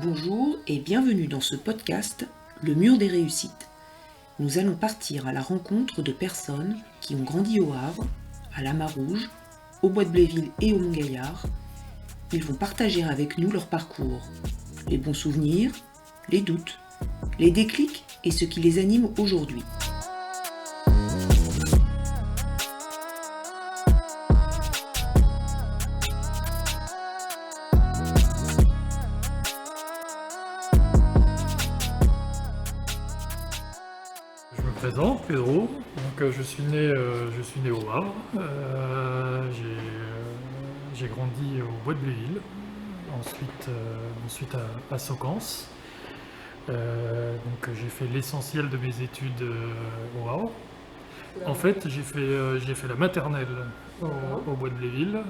Bonjour et bienvenue dans ce podcast Le Mur des Réussites. Nous allons partir à la rencontre de personnes qui ont grandi au Havre, à la Marouge, au Bois de Bléville et au Mont-Gaillard. Ils vont partager avec nous leur parcours, les bons souvenirs, les doutes, les déclics et ce qui les anime aujourd'hui. Je me présente, Pedro. Donc, je suis né au Havre. J'ai grandi au Bois de Bléville, ensuite à Saucans. Donc j'ai fait l'essentiel de mes études au Havre. En fait, j'ai fait la maternelle au Bois de Bléville.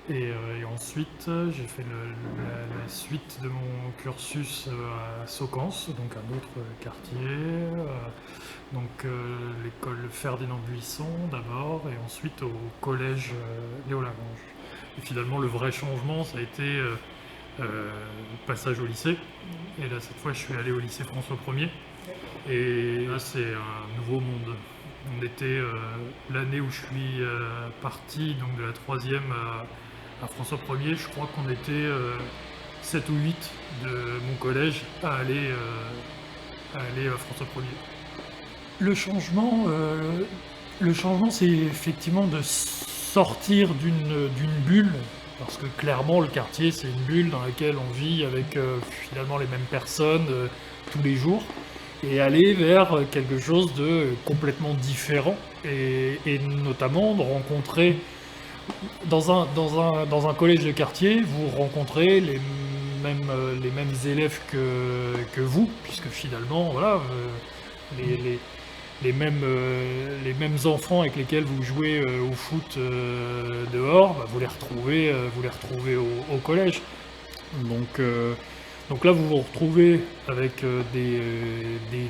Et ensuite, j'ai fait la suite de mon cursus à Saucans, donc un autre quartier. L'école Ferdinand Buisson d'abord, et ensuite au collège Léo Lagrange. Et finalement, le vrai changement, ça a été le passage au lycée. Et là, cette fois, je suis allé au lycée François 1er. Et là, c'est un nouveau monde. On était l'année où je suis parti, donc de la 3e à François 1er, je crois qu'on était 7 ou 8 de mon collège à aller à François 1er. Le changement, c'est effectivement de sortir d'une bulle, parce que clairement le quartier c'est une bulle dans laquelle on vit avec finalement les mêmes personnes tous les jours, et aller vers quelque chose de complètement différent, et notamment de rencontrer dans un collège de quartier, vous rencontrez les mêmes élèves que vous, puisque finalement, voilà, les mêmes enfants avec lesquels vous jouez au foot dehors, bah, vous les retrouvez au collège. Donc là, vous vous retrouvez avec des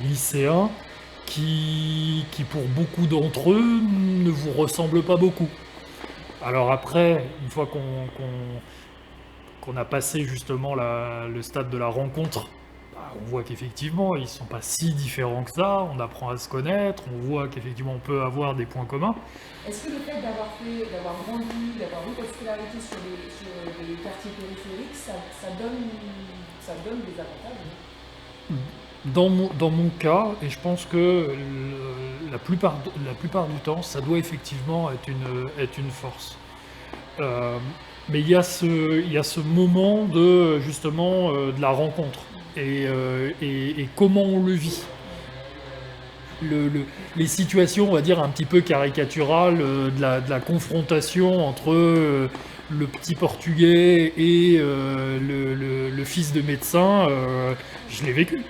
lycéens qui, pour beaucoup d'entre eux, ne vous ressemblent pas beaucoup. Alors après, une fois qu'on a passé justement le stade de la rencontre, bah, on voit qu'effectivement, ils ne sont pas si différents que ça, on apprend à se connaître, on voit qu'effectivement, on peut avoir des points communs. Est-ce que le fait d'avoir grandi, d'avoir eu cette scolarité sur les quartiers périphériques, ça donne des avantages? Dans mon cas, et je pense que la plupart du temps, ça doit effectivement être une force. Mais il y a ce moment de justement de la rencontre, et comment on le vit. Les situations, on va dire, un petit peu caricaturales de la confrontation entre le petit portugais et le fils de médecin, je l'ai vécu.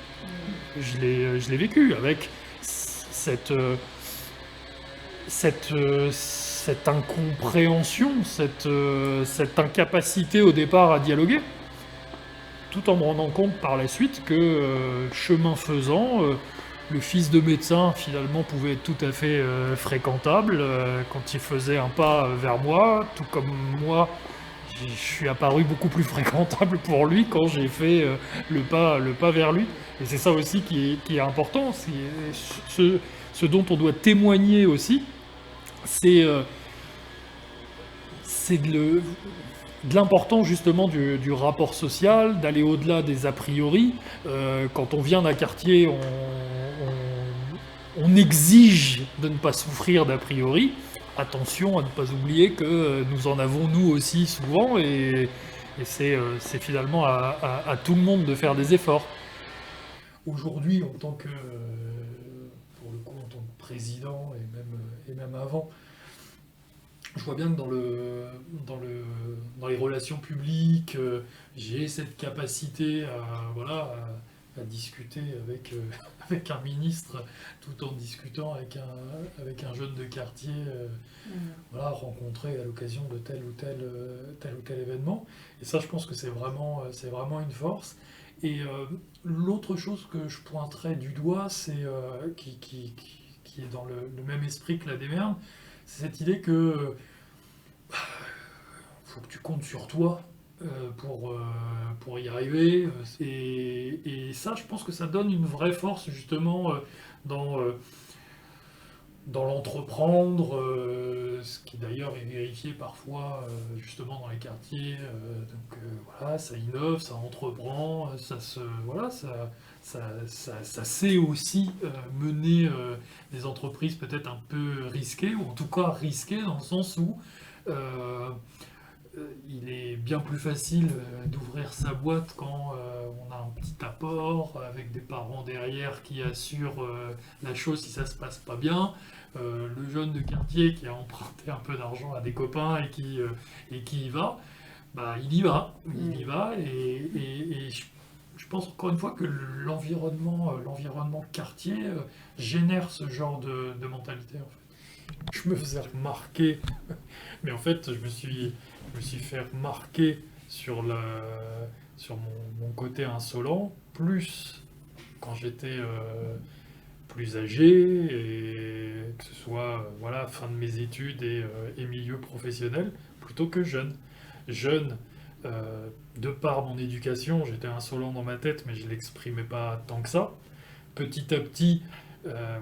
Je l'ai vécu avec cette incompréhension, cette incapacité au départ à dialoguer, tout en me rendant compte par la suite que, chemin faisant, le fils de médecin finalement pouvait être tout à fait fréquentable quand il faisait un pas vers moi, tout comme moi je suis apparu beaucoup plus fréquentable pour lui quand j'ai fait le pas vers lui. Et c'est ça aussi qui est important, ce dont on doit témoigner aussi, c'est de l'importance justement du rapport social, d'aller au-delà des a priori. Quand on vient d'un quartier, on exige de ne pas souffrir d'a priori. Attention à ne pas oublier que nous en avons nous aussi souvent, et c'est finalement à tout le monde de faire des efforts. Aujourd'hui, pour le coup, en tant que président, et même avant, je vois bien que dans les relations publiques, j'ai cette capacité à discuter avec un ministre tout en discutant avec un jeune de quartier, rencontré à l'occasion de tel ou tel événement. Et ça, je pense que c'est vraiment une force. Et l'autre chose que je pointerais du doigt, c'est qui est dans le même esprit que la démerde, c'est cette idée que faut que tu comptes sur toi pour y arriver. Et ça, je pense que ça donne une vraie force justement dans, euh, dans l'entreprendre, ce qui d'ailleurs est vérifié parfois justement dans les quartiers. Voilà, ça innove, ça entreprend, voilà, ça sait aussi mener des entreprises peut-être un peu risquées, ou en tout cas risquées dans le sens où il est bien plus facile d'ouvrir sa boîte quand on a un petit apport avec des parents derrière qui assurent la chose si ça se passe pas bien. Le jeune de quartier qui a emprunté un peu d'argent à des copains et qui y va, bah, il y va et je pense encore une fois que l'environnement quartier génère ce genre de mentalité en fait. Je me faisais remarquer, mais en fait je me suis fait remarquer sur mon côté insolent, plus quand j'étais plus âgé, et que ce soit voilà, fin de mes études et milieu professionnel, plutôt que jeune. Jeune, de par mon éducation, j'étais insolent dans ma tête, mais je ne l'exprimais pas tant que ça. Petit à petit,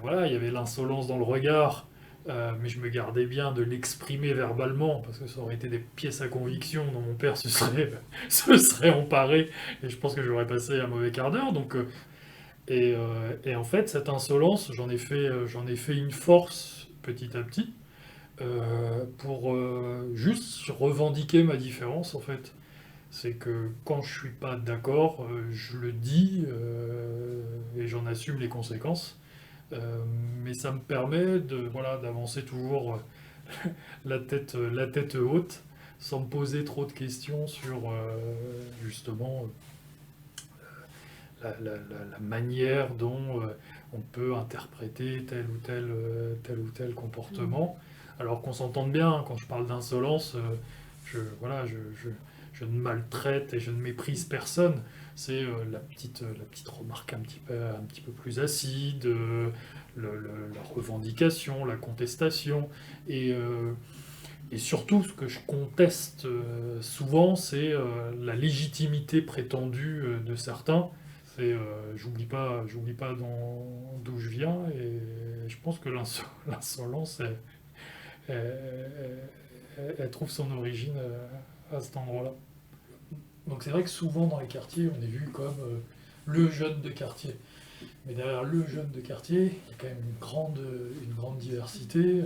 voilà, il y avait l'insolence dans le regard, mais je me gardais bien de l'exprimer verbalement, parce que ça aurait été des pièces à conviction dont mon père se serait emparé, et je pense que j'aurais passé un mauvais quart d'heure. Et en fait, cette insolence, j'en ai fait une force petit à petit, pour juste revendiquer ma différence, en fait. C'est que quand je suis pas d'accord, je le dis et j'en assume les conséquences. Mais ça me permet voilà, d'avancer toujours la tête haute, sans me poser trop de questions sur justement la manière dont on peut interpréter tel ou tel comportement. Alors qu'on s'entende bien, hein, quand je parle d'insolence, voilà, je ne maltraite et je ne méprise personne. C'est la petite remarque un petit peu plus acide, la revendication, la contestation. Et surtout, ce que je conteste souvent, c'est la légitimité prétendue de certains. J'oublie pas d'où je viens, et je pense que l'insolence, elle trouve son origine à cet endroit-là. Donc c'est vrai que souvent dans les quartiers, on est vu comme le jeune de quartier. Mais derrière le jeune de quartier, il y a quand même une grande diversité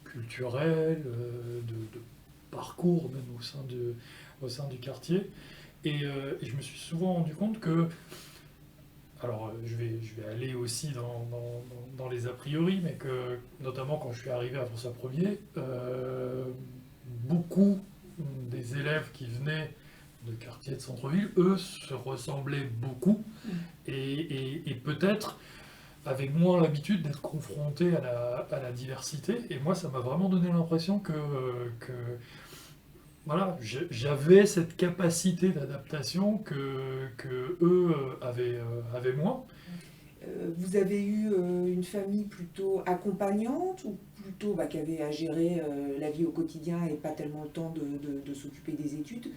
culturelle, de parcours même au sein du quartier. Et je me suis souvent rendu compte que, alors je vais aller aussi dans les a priori, mais que notamment quand je suis arrivé à François 1er, beaucoup des élèves qui venaient de quartiers de centre-ville, eux, se ressemblaient beaucoup, et peut-être avaient moins l'habitude d'être confrontés à la diversité. Et moi, ça m'a vraiment donné l'impression que voilà, j'avais cette capacité d'adaptation que eux avaient moins. Vous avez eu une famille plutôt accompagnante, ou plutôt qui avait à gérer la vie au quotidien et pas tellement le temps de s'occuper des études?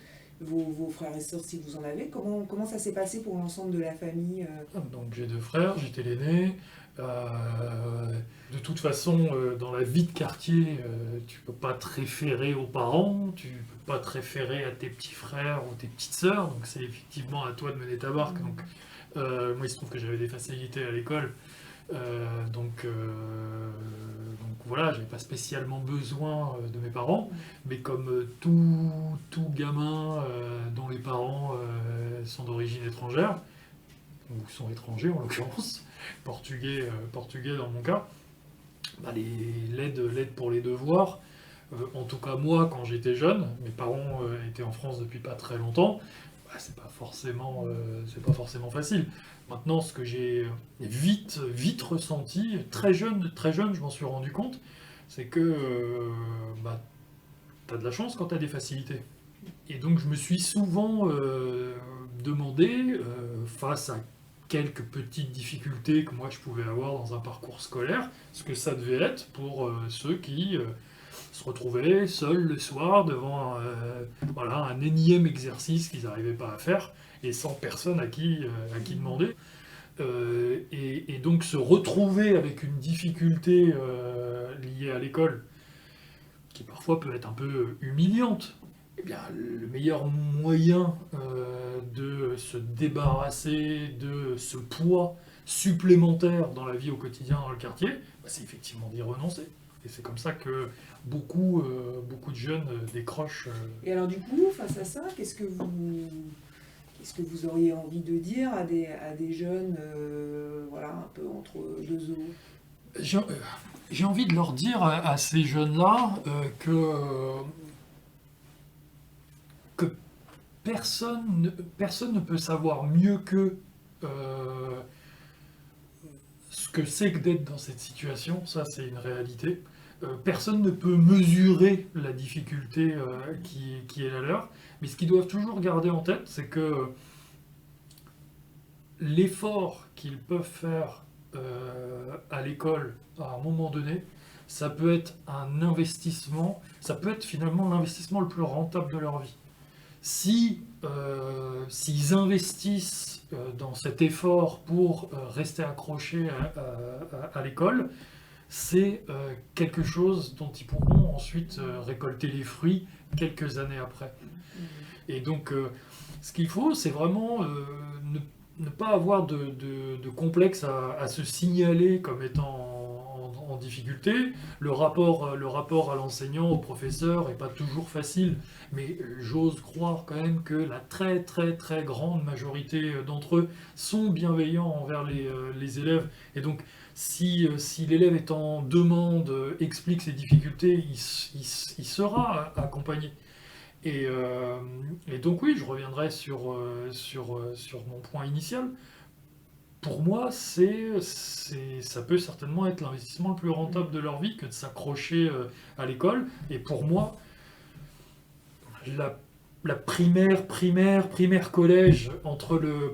Vos frères et sœurs, si vous en avez, comment ça s'est passé pour l'ensemble de la famille? Donc j'ai 2 frères, j'étais l'aîné. De toute façon, dans la vie de quartier, tu peux pas te référer aux parents, tu peux pas te référer à tes petits frères ou tes petites sœurs, donc c'est effectivement à toi de mener ta barque. Donc, moi, il se trouve que j'avais des facilités à l'école, donc voilà, j'avais pas spécialement besoin de mes parents, mais comme tout gamin dont les parents sont d'origine étrangère, ou sont étrangers en l'occurrence, portugais dans mon cas, bah, l'aide pour les devoirs, en tout cas moi quand j'étais jeune, mes parents étaient en France depuis pas très longtemps, bah, c'est pas forcément facile. Maintenant, ce que j'ai vite ressenti, très jeune, je m'en suis rendu compte, c'est que bah, t'as de la chance quand t'as des facilités. Et donc je me suis souvent demandé, face à quelques petites difficultés que moi je pouvais avoir dans un parcours scolaire, ce que ça devait être pour ceux qui se retrouvaient seuls le soir devant voilà, un énième exercice qu'ils n'arrivaient pas à faire, et sans personne à qui demander. Et donc se retrouver avec une difficulté liée à l'école, qui parfois peut être un peu humiliante, eh bien, le meilleur moyen de se débarrasser de ce poids supplémentaire dans la vie au quotidien dans le quartier, bah, c'est effectivement d'y renoncer. Et c'est comme ça que beaucoup de jeunes décrochent. Et alors du coup, face à ça, qu'est-ce que vous auriez envie de dire à des jeunes, voilà, un peu entre deux eaux? J'ai envie de leur dire à ces jeunes-là que personne ne peut savoir mieux qu'eux ce que c'est que d'être dans cette situation, ça c'est une réalité. Personne ne peut mesurer la difficulté qui est la leur, mais ce qu'ils doivent toujours garder en tête, c'est que l'effort qu'ils peuvent faire à l'école à un moment donné, ça peut être un investissement, ça peut être finalement l'investissement le plus rentable de leur vie. S'ils investissent dans cet effort pour rester accrochés à l'école, c'est quelque chose dont ils pourront ensuite récolter les fruits quelques années après. Et donc, ce qu'il faut, c'est vraiment ne pas avoir de complexe à se signaler comme étant en difficulté. Le rapport à l'enseignant, au professeur, n'est pas toujours facile, mais j'ose croire quand même que la très très très grande majorité d'entre eux sont bienveillants envers les élèves. Et donc, si l'élève est en demande, explique ses difficultés, il sera accompagné. Et donc oui, je reviendrai sur mon point initial. Pour moi, ça peut certainement être l'investissement le plus rentable de leur vie que de s'accrocher à l'école. Et pour moi, la primaire, collège,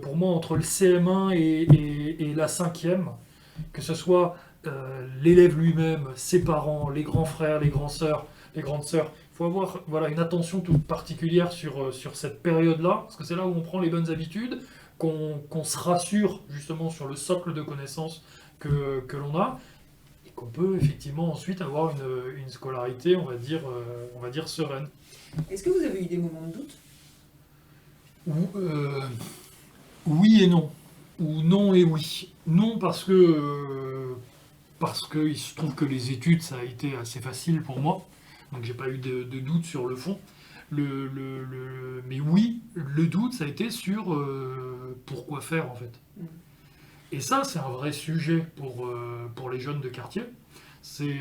pour moi, entre le CM1 et la 5e, que ce soit l'élève lui-même, ses parents, les grands frères, les grandes sœurs, il faut avoir une attention toute particulière sur cette période-là, parce que c'est là où on prend les bonnes habitudes, qu'on se rassure justement sur le socle de connaissances que l'on a, et qu'on peut effectivement ensuite avoir une scolarité, on va dire sereine. Est-ce que vous avez eu des moments de doute? Oui et non. Ou non et oui. Non parce que il se trouve que les études, ça a été assez facile pour moi. Donc j'ai pas eu de doute sur le fond. Mais oui, le doute, ça a été sur pourquoi faire en fait. Et ça, c'est un vrai sujet pour les jeunes de quartier. C'est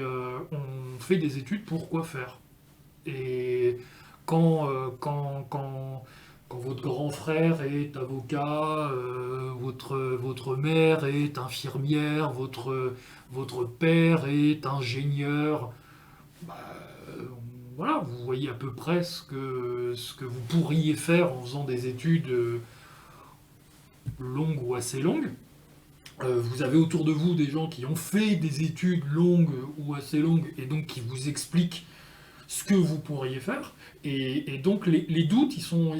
on fait des études, pourquoi faire? Et quand votre grand frère est avocat, votre mère est infirmière, votre père est ingénieur, bah, voilà, vous voyez à peu près ce que vous pourriez faire en faisant des études longues ou assez longues. Vous avez autour de vous des gens qui ont fait des études longues ou assez longues et donc qui vous expliquent ce que vous pourriez faire. Et donc les doutes, ils sont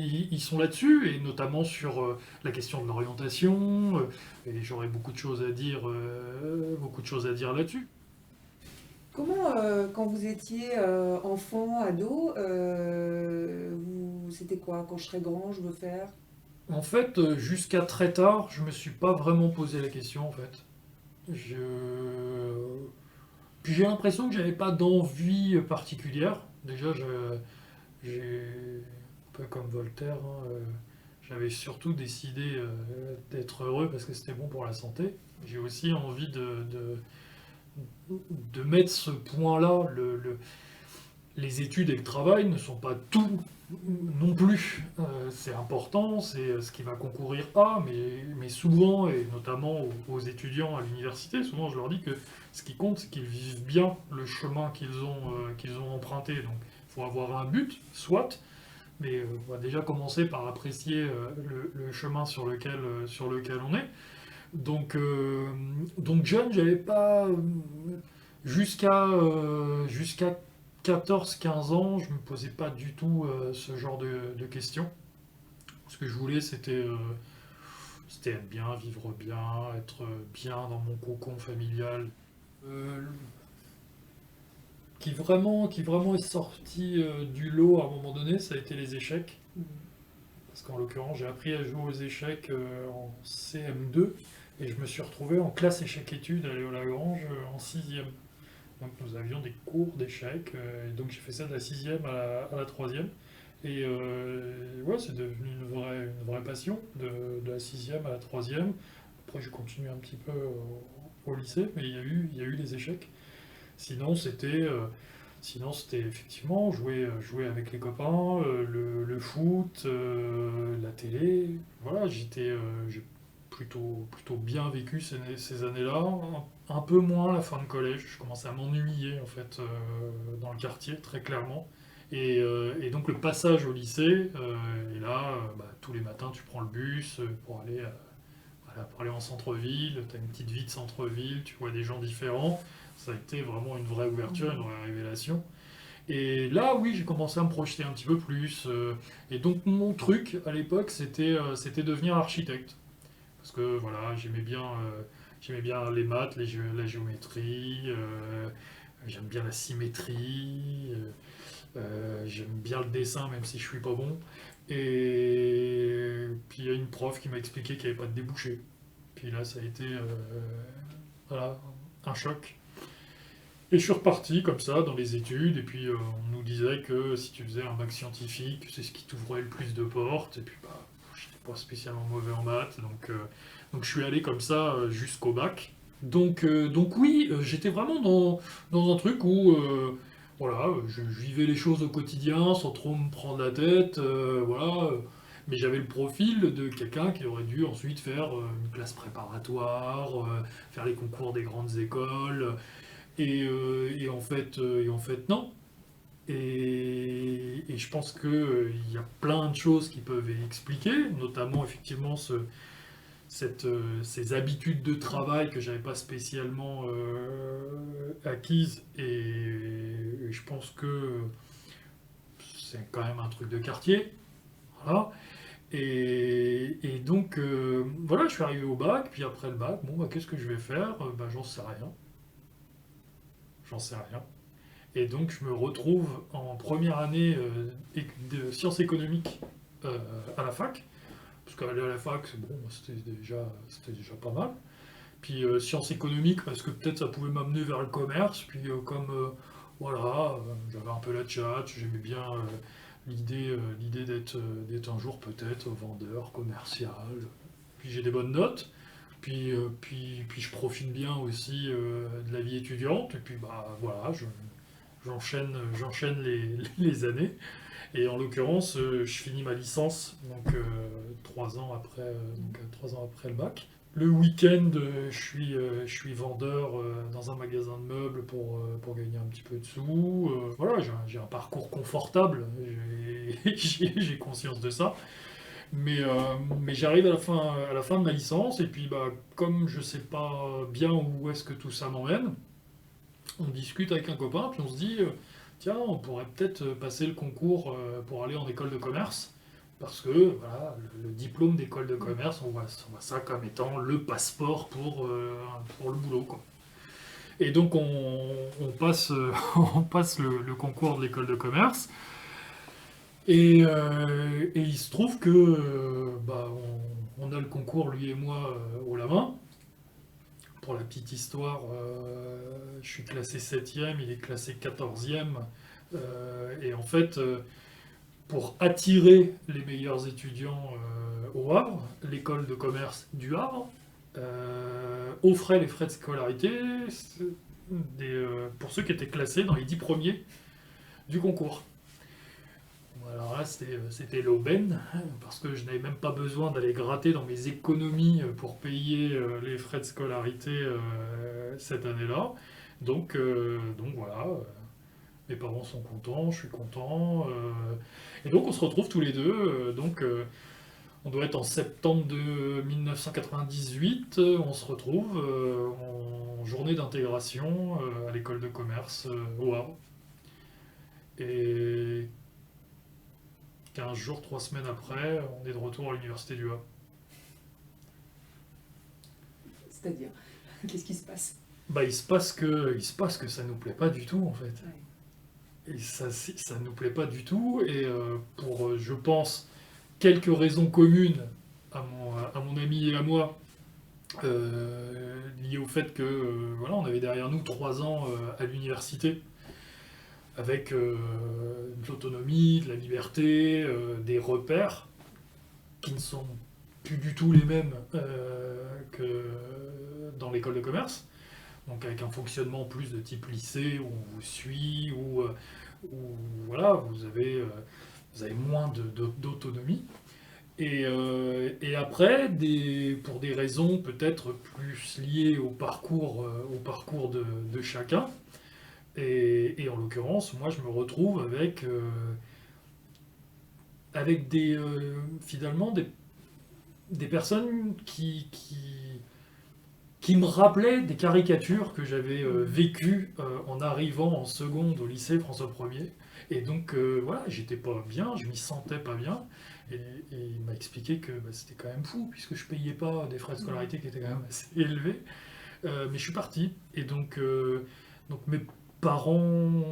là-dessus, et notamment sur la question de l'orientation, et j'aurais beaucoup de choses à dire là-dessus. Comment, quand vous étiez enfant, ado, c'était quoi? Quand je serai grand, je veux faire? En fait, jusqu'à très tard, je me suis pas vraiment posé la question, en fait. Puis j'ai l'impression que j'avais pas d'envie particulière. Déjà, j'ai un peu comme Voltaire, hein, j'avais surtout décidé d'être heureux parce que c'était bon pour la santé. J'ai aussi envie de mettre ce point-là. Les études et le travail ne sont pas tout non plus. C'est important, c'est ce qui va concourir à, mais souvent, et notamment aux étudiants à l'université, souvent je leur dis que ce qui compte, c'est qu'ils vivent bien le chemin qu'ils ont emprunté. Donc il faut avoir un but, soit, mais on va déjà commencer par apprécier le chemin sur lequel on est. Donc jeune, j'avais pas jusqu'à 14-15 ans, je me posais pas du tout ce genre de questions. Ce que je voulais, c'était être bien, vivre bien, être bien dans mon cocon familial. Euh, qui vraiment est sorti du lot à un moment donné, ça a été les échecs. Parce qu'en l'occurrence, j'ai appris à jouer aux échecs en CM2 et je me suis retrouvé en classe échecs-études à Léo-Lagrange en 6e. Donc nous avions des cours d'échecs, et donc j'ai fait ça de la 6e à la 3e. Et ouais, c'est devenu une vraie passion, de la 6e à la 3e. Après, j'ai continué un petit peu au lycée, mais il y a eu les échecs. Sinon, c'était effectivement jouer avec les copains, le foot, la télé. Voilà, j'ai plutôt bien vécu ces années-là. Un peu moins la fin de collège. Je commençais à m'ennuyer en fait dans le quartier, très clairement. Et donc le passage au lycée, et là, tous les matins, tu prends le bus pour aller, voilà, pour aller en centre-ville. Tu as une petite vie de centre-ville, tu vois des gens différents. Ça a été vraiment une vraie ouverture, une vraie révélation. Et là, oui, j'ai commencé à me projeter un petit peu plus. Et donc, mon truc à l'époque, c'était devenir architecte. Parce que voilà, j'aimais bien les maths, la géométrie, j'aime bien la symétrie, j'aime bien le dessin, même si je suis pas bon. Et puis, il y a une prof qui m'a expliqué qu'il n'y avait pas de débouché. Puis là, ça a été voilà, un choc. Et je suis reparti comme ça dans les études, et puis on nous disait que si tu faisais un bac scientifique, c'est ce qui t'ouvrait le plus de portes, et puis j'étais pas spécialement mauvais en maths, donc je suis allé comme ça jusqu'au bac. Donc oui, j'étais vraiment dans un truc où voilà, je vivais les choses au quotidien sans trop me prendre la tête, voilà. Mais j'avais le profil de quelqu'un qui aurait dû ensuite faire une classe préparatoire, faire les concours des grandes écoles. Et en fait, non. Et je pense qu'il y a plein de choses qui peuvent expliquer, notamment effectivement ces habitudes de travail que j'avais pas spécialement acquises. Et je pense que c'est quand même un truc de quartier. Voilà. Et donc, voilà, je suis arrivé au bac, puis après le bac, bon, qu'est-ce que je vais faire? J'en sais rien. J'en sais rien. Et donc, je me retrouve en première année de sciences économiques à la fac. Parce qu'aller à la fac, c'est bon, c'était déjà pas mal. Puis sciences économiques, parce que peut-être ça pouvait m'amener vers le commerce. Puis comme, voilà, j'avais un peu la tchatche, j'aimais bien l'idée d'être un jour peut-être vendeur, commercial. Puis j'ai des bonnes notes. Puis je profite bien aussi de la vie étudiante. Et puis voilà, j'enchaîne les années. Et en l'occurrence, je finis ma licence, donc 3 ans après, donc, 3 ans après le bac. Le week-end, je suis vendeur dans un magasin de meubles pour gagner un petit peu de sous. Voilà, j'ai un parcours confortable, j'ai conscience de ça. Mais j'arrive à la fin de ma licence, et puis comme je sais pas bien où est-ce que tout ça m'emmène, on discute avec un copain, puis on se dit, tiens, on pourrait peut-être passer le concours pour aller en école de commerce, parce que voilà, le diplôme d'école de commerce, on voit ça comme étant le passeport pour le boulot, quoi. Et donc on passe, on passe le concours de l'école de commerce. Et il se trouve que on a le concours, lui et moi, haut la main. Pour la petite histoire, je suis classé 7e, il est classé 14e. Et en fait, pour attirer les meilleurs étudiants au Havre, l'école de commerce du Havre offrait les frais de scolarité pour ceux qui étaient classés dans les 10 premiers du concours. Alors là, c'était l'aubaine, parce que je n'avais même pas besoin d'aller gratter dans mes économies pour payer les frais de scolarité cette année-là. Donc voilà, mes parents sont contents, je suis content. Et donc on se retrouve tous les deux. On doit être en septembre de 1998. On se retrouve en journée d'intégration à l'école de commerce au Havre. Et 15 jours, 3 semaines après, on est de retour à l'université du Havre. C'est-à-dire, qu'est-ce qui se passe? Il se passe que ça nous plaît pas du tout en fait. Ouais. Et ça nous plaît pas du tout. Et pour, je pense, quelques raisons communes à mon ami et à moi, liées au fait que voilà, on avait derrière nous 3 ans à l'université, avec de l'autonomie, de la liberté, des repères qui ne sont plus du tout les mêmes que dans l'école de commerce. Donc avec un fonctionnement plus de type lycée, où on vous suit, où voilà, vous avez moins d'autonomie. Et après, pour des raisons peut-être plus liées au parcours de chacun, et en l'occurrence, moi je me retrouve avec finalement des personnes qui me rappelaient des caricatures que j'avais vécues en arrivant en seconde au lycée François 1er. Et donc voilà, j'étais pas bien, je m'y sentais pas bien. Et il m'a expliqué que c'était quand même fou, puisque je payais pas des frais de scolarité qui étaient quand même assez élevés. Mais je suis parti. Et donc mes parents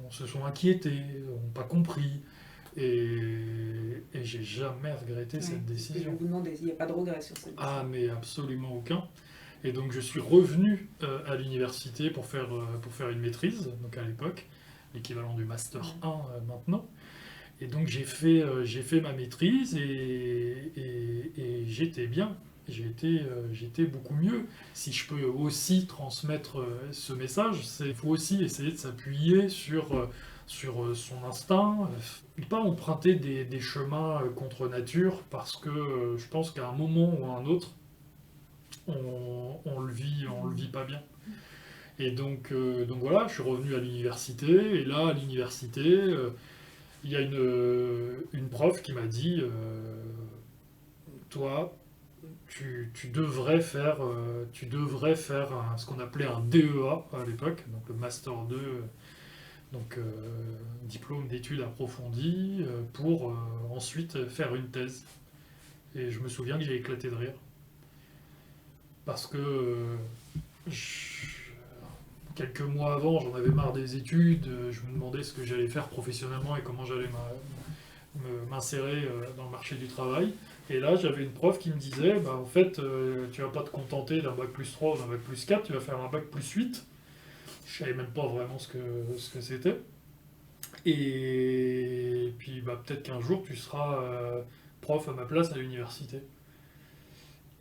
se sont inquiétés, n'ont pas compris. Et j'ai jamais regretté cette Je décision. vous demandais, il n'y a pas de regret sur cette Ah, décision. mais absolument aucun. Et donc je suis revenu à l'université pour faire une maîtrise, donc à l'époque, l'équivalent du Master 1 maintenant. Et donc j'ai fait ma maîtrise et j'étais bien. J'étais beaucoup mieux. Si je peux aussi transmettre ce message, il faut aussi essayer de s'appuyer sur son instinct, pas emprunter des chemins contre nature, parce que je pense qu'à un moment ou à un autre, on le vit pas bien. Et donc voilà, je suis revenu à l'université, et là, à l'université, il y a une prof qui m'a dit toi, tu devrais faire ce qu'on appelait un DEA à l'époque, donc le Master 2, donc diplôme d'études approfondies, pour ensuite faire une thèse. Et je me souviens que j'ai éclaté de rire. Parce que quelques mois avant, j'en avais marre des études, je me demandais ce que j'allais faire professionnellement et comment j'allais m'insérer dans le marché du travail. Et là, j'avais une prof qui me disait, en fait, tu vas pas te contenter d'un bac plus 3 ou d'un bac plus 4, tu vas faire un bac plus 8. Je savais même pas vraiment ce que c'était. Et puis peut-être qu'un jour, tu seras prof à ma place à l'université.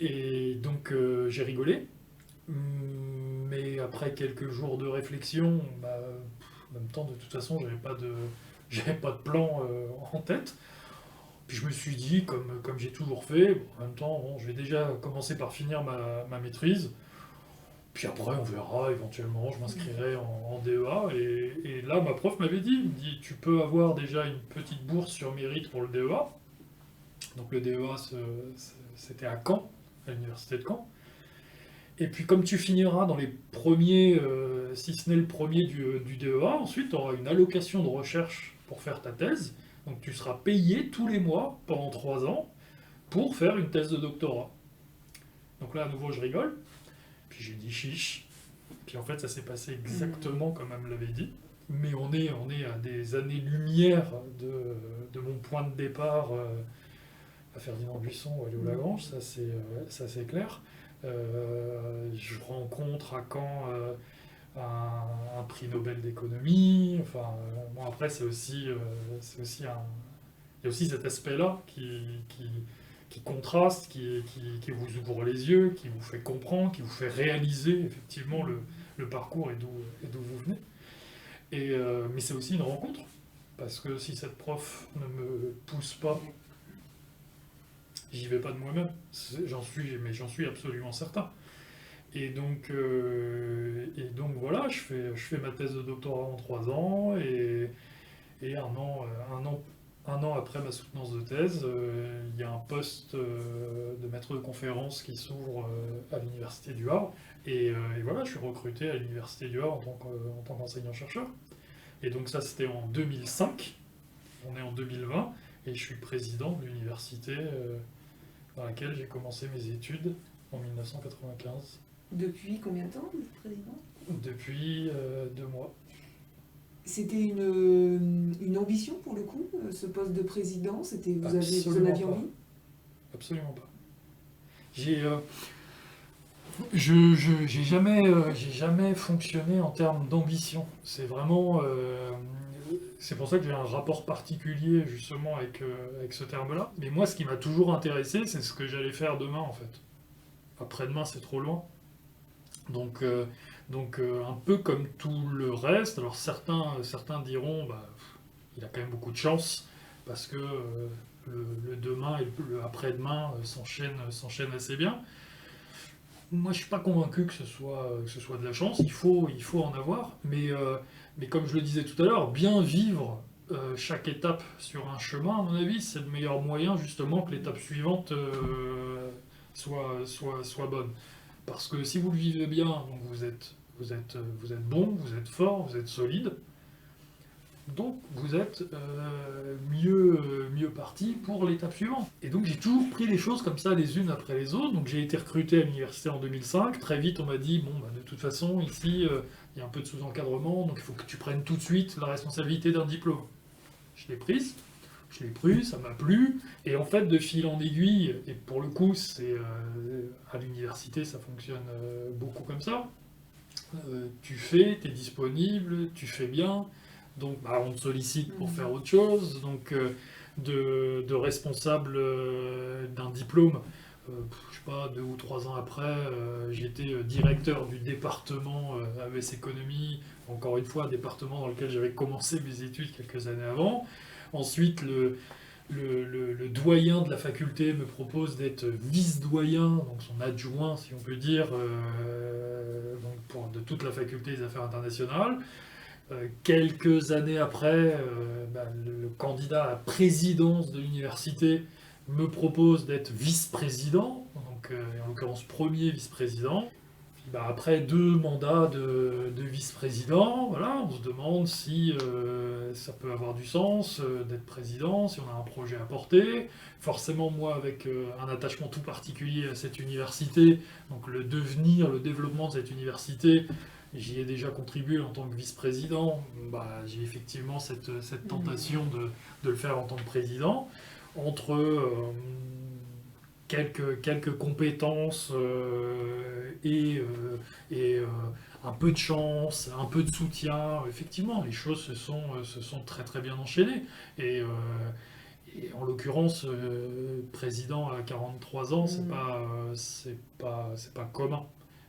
Et donc j'ai rigolé. Mais après quelques jours de réflexion, en même temps, de toute façon, j'avais pas de plan en tête. Puis je me suis dit, comme j'ai toujours fait, en même temps, bon, je vais déjà commencer par finir ma maîtrise. Puis après, on verra, éventuellement, je m'inscrirai en DEA. Et là, ma prof m'avait dit, il me dit, tu peux avoir déjà une petite bourse sur mérite pour le DEA. Donc le DEA, c'était à Caen, à l'université de Caen. Et puis comme tu finiras dans les premiers, si ce n'est le premier du DEA, ensuite tu auras une allocation de recherche pour faire ta thèse. Donc tu seras payé tous les mois pendant 3 ans pour faire une thèse de doctorat. Donc là à nouveau je rigole. Puis j'ai dit chiche. Puis en fait ça s'est passé exactement comme elle me l'avait dit. Mais on est à des années-lumière de mon point de départ à Ferdinand Buisson ou à Léo Lagrange, ça c'est clair. Je rencontre à Caen un prix Nobel d'économie. Enfin, bon, après, c'est aussi il y a aussi cet aspect-là qui contraste, qui vous ouvre les yeux, qui vous fait comprendre, qui vous fait réaliser effectivement le parcours et d'où vous venez. Mais c'est aussi une rencontre, parce que si cette prof ne me pousse pas, j'y vais pas de moi-même, j'en suis absolument certain. Et donc voilà, je fais ma thèse de doctorat en 3 ans, et un an après ma soutenance de thèse, il y a un poste de maître de conférence qui s'ouvre à l'université du Havre, et voilà, je suis recruté à l'université du Havre en tant qu'enseignant-chercheur. Et donc ça, c'était en 2005. On est en 2020 et je suis président de l'université dans laquelle j'ai commencé mes études en 1995. Depuis combien de temps vous êtes président? Depuis 2 mois. C'était une ambition pour le coup, ce poste de président? Vous en aviez envie? Absolument pas. J'ai jamais fonctionné en termes d'ambition. C'est vraiment, c'est pour ça que j'ai un rapport particulier justement avec ce terme-là. Mais moi, ce qui m'a toujours intéressé, c'est ce que j'allais faire demain en fait. Après-demain, c'est trop loin. Donc, un peu comme tout le reste. Alors certains diront, bah, il a quand même beaucoup de chance parce que le demain et le après-demain s'enchaînent assez bien. Moi, je suis pas convaincu que ce soit de la chance. Il faut en avoir, mais comme je le disais tout à l'heure, bien vivre chaque étape sur un chemin, à mon avis, c'est le meilleur moyen justement que l'étape suivante soit bonne. Parce que si vous le vivez bien, donc vous êtes bon, vous êtes fort, vous êtes solide. Donc vous êtes mieux parti pour l'étape suivante. Et donc j'ai toujours pris les choses comme ça les unes après les autres. Donc j'ai été recruté à l'université en 2005. Très vite on m'a dit, bon bah, de toute façon ici il y a un peu de sous-encadrement, donc il faut que tu prennes tout de suite la responsabilité d'un diplôme. Je l'ai pris, ça m'a plu. Et en fait de fil en aiguille, et pour le coup c'est à l'université ça fonctionne beaucoup comme ça. Tu fais, tu es disponible, tu fais bien. Donc bah, on te sollicite pour faire autre chose, donc de responsable d'un diplôme, je sais pas, 2 ou 3 ans après, j'étais directeur du département AES Économie, encore une fois, un département dans lequel j'avais commencé mes études quelques années avant. Ensuite, le doyen de la faculté me propose d'être vice-doyen, donc son adjoint, si on peut dire, de toute la faculté des affaires internationales. Quelques années après, le candidat à la présidence de l'université me propose d'être vice-président, donc en l'occurrence premier vice-président. Puis, après 2 mandats de vice-président, voilà, on se demande si ça peut avoir du sens d'être président, si on a un projet à porter. Forcément, moi, avec un attachement tout particulier à cette université, donc le développement de cette université, j'y ai déjà contribué en tant que vice-président. Bah, j'ai effectivement cette tentation de le faire en tant que président. Entre quelques compétences et un peu de chance, un peu de soutien, effectivement, les choses se sont très très bien enchaînées. Et en l'occurrence, président à 43 ans, c'est pas commun.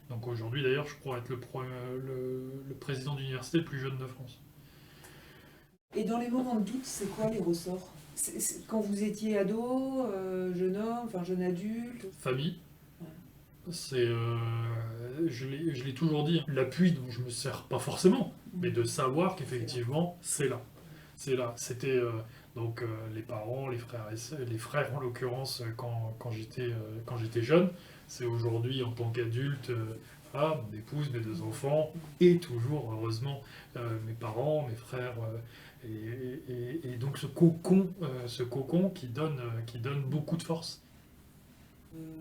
Donc aujourd'hui, d'ailleurs, je crois être le président d'université le plus jeune de France. Et dans les moments de doute, c'est quoi les ressorts? Quand vous étiez ado, jeune homme, enfin jeune adulte? Famille. Je l'ai toujours dit, l'appui dont je me sers pas forcément, mais de savoir qu'effectivement, c'est là. C'était donc les parents, les frères en l'occurrence, quand j'étais jeune. C'est aujourd'hui, en tant qu'adulte, mon épouse, mes 2 enfants, et toujours, heureusement, mes parents, mes frères, et donc ce cocon qui donne beaucoup de force.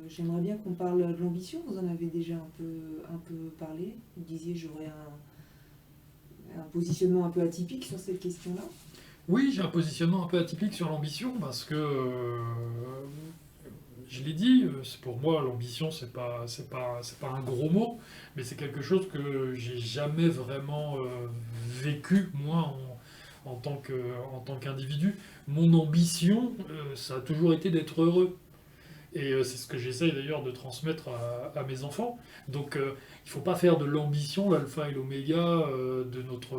J'aimerais bien qu'on parle de l'ambition, vous en avez déjà un peu parlé. Vous disiez j'aurais un positionnement un peu atypique sur cette question-là. Oui, j'ai un positionnement un peu atypique sur l'ambition, parce que je l'ai dit, pour moi l'ambition c'est pas un gros mot, mais c'est quelque chose que j'ai jamais vraiment vécu moi en tant qu'individu. Mon ambition, ça a toujours été d'être heureux. Et c'est ce que j'essaye d'ailleurs de transmettre à mes enfants. Donc il ne faut pas faire de l'ambition l'alpha et l'oméga de notre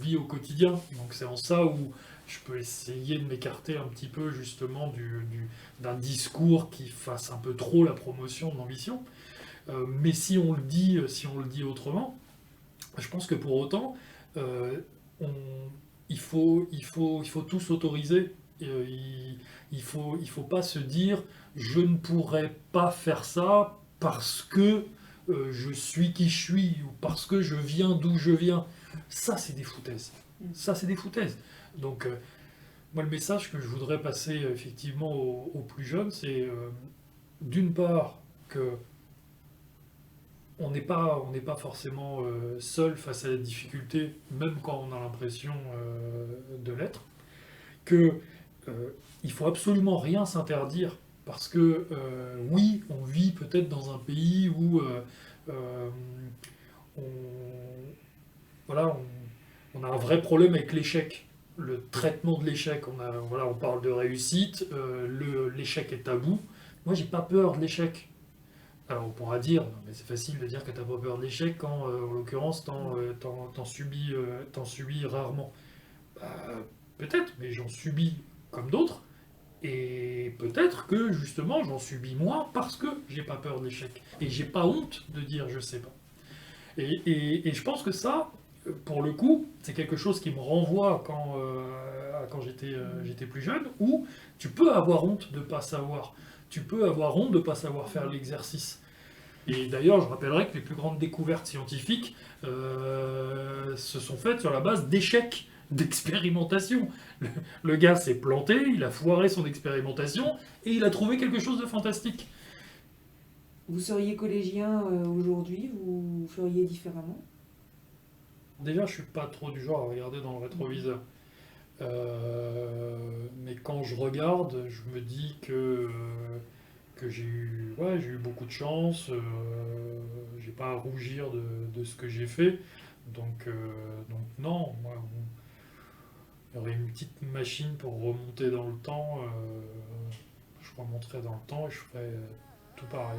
vie au quotidien. Donc c'est en ça où je peux essayer de m'écarter un petit peu justement d'un discours qui fasse un peu trop la promotion de l'ambition. Mais si on le dit autrement, je pense que pour autant, il faut tout s'autoriser. Il faut pas se dire je ne pourrais pas faire ça parce que je suis qui je suis ou parce que je viens d'où je viens. Ça, c'est des foutaises. Ça, c'est des foutaises. Donc, moi, le message que je voudrais passer effectivement aux plus jeunes, c'est d'une part que on n'est pas forcément seul face à la difficulté, même quand on a l'impression de l'être, que il faut absolument rien s'interdire, parce que oui, on vit peut-être dans un pays où euh, on, voilà, on a un vrai problème avec l'échec, le traitement de l'échec. Voilà, on parle de réussite, l'échec est tabou. Moi, j'ai pas peur de l'échec. Alors on pourra dire, non, mais c'est facile de dire que t'as pas peur de l'échec quand, en l'occurrence, t'en subis rarement. Bah, peut-être, mais j'en subis comme d'autres. Et peut-être que justement j'en subis moins parce que j'ai pas peur de l'échec. Et j'ai pas honte de dire je sais pas. Et je pense que ça, pour le coup, c'est quelque chose qui me renvoie à quand j'étais plus jeune, où tu peux avoir honte de pas savoir. Tu peux avoir honte de pas savoir faire l'exercice. Et d'ailleurs, je rappellerai que les plus grandes découvertes scientifiques se sont faites sur la base d'échecs, d'expérimentation. Le gars s'est planté, il a foiré son expérimentation, et il a trouvé quelque chose de fantastique. Vous seriez collégien aujourd'hui, vous feriez différemment? Déjà, je suis pas trop du genre à regarder dans le rétroviseur. Mais quand je regarde, je me dis que j'ai eu beaucoup de chance, j'ai pas à rougir de ce que j'ai fait. Donc non, moi, il y aurait une petite machine pour remonter dans le temps, je remonterais dans le temps et je ferais tout pareil.